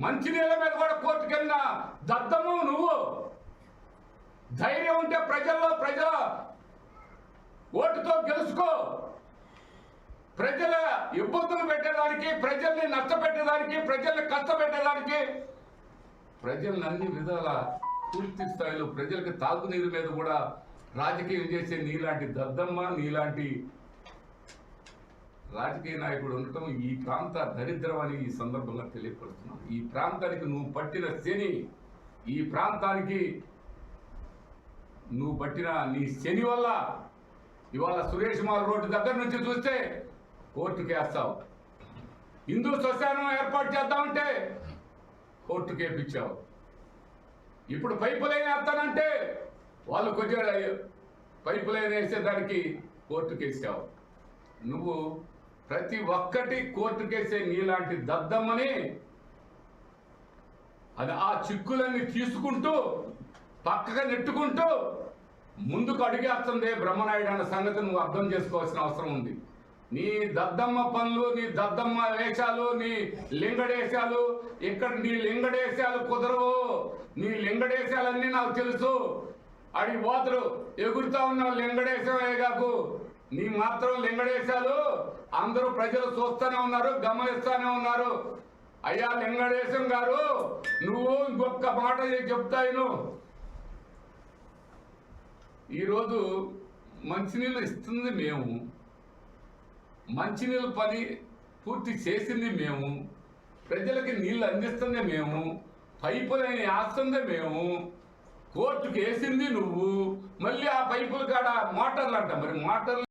మంచినీళ్ళ మీద కూడా కోర్టుకు వెళ్ళిన దద్దము నువ్వు. ధైర్యం ఉంటే ప్రజల ఓటుతో గెలుచుకో. ప్రజల ఇబ్బందులు పెట్టేదానికి, ప్రజల్ని నష్టపెట్టేదానికి, ప్రజల్ని కష్టపెట్టేదానికి, ప్రజల్ని అన్ని విధాల పూర్తి స్థాయిలో ప్రజలకు తాగునీరు మీద కూడా రాజకీయం చేసే నీలాంటి దద్దమ్మ, నీలాంటి రాజకీయ నాయకుడు ఉండటం ఈ ప్రాంత దరిద్రం అని ఈ సందర్భంగా తెలియపరుస్తున్నాం. ఈ ప్రాంతానికి నువ్వు పట్టిన శని, ఈ ప్రాంతానికి నువ్వు పట్టిన నీ శని వల్ల ఇవాళ సురేష్ మాల్ రోడ్డు దగ్గర నుంచి చూస్తే కోర్టుకి వేస్తావు. హిందూ శ్మశానం ఏర్పాటు చేద్దామంటే కోర్టుకి వేయించావు. ఇప్పుడు పైపు లైన్ వేస్తానంటే వాళ్ళు కొంచెం పైపు లైన్ వేసేదానికి కోర్టుకి వేసావు. నువ్వు ప్రతి ఒక్కటి కోర్టుకేసే నీలాంటి దద్దమ్మని అది ఆ చిక్కులన్నీ తీసుకుంటూ పక్కగా నెట్టుకుంటూ ముందుకు అడిగేస్తుంది బ్రహ్మనాయుడు అన్న సంగతి నువ్వు అర్థం చేసుకోవాల్సిన అవసరం ఉంది. నీ దద్దమ్మ పనులు, నీ దద్దమ్మ వేషాలు, నీ లింగడేశాలు, ఇక్కడ నీ లింగడేశాలు కుదరవు. నీ లింగడేశాలన్నీ నాకు తెలుసు. అడిగి పోతరు ఎగురుతా ఉన్నావు లింగడేశమే కాకు. నీ మాత్రం లింగడేశాలు అందరూ ప్రజలు చూస్తూనే ఉన్నారు, గమనిస్తూనే ఉన్నారు. అయ్యా లింగడేశం గారు, నువ్వు ఇంకొక మాట చెప్తాను. ఈరోజు మంచినీళ్ళు ఇస్తుంది మేము, మంచినీళ్ళు పని పూర్తి చేసింది మేము, ప్రజలకి నీళ్ళు అందిస్తుంది మేము, పైపులని వేస్తుంది మేము, కోర్టుకు వేసింది నువ్వు. మళ్ళీ ఆ పైపులు కాడ మోటార్లు అంట. మరి మోటార్లు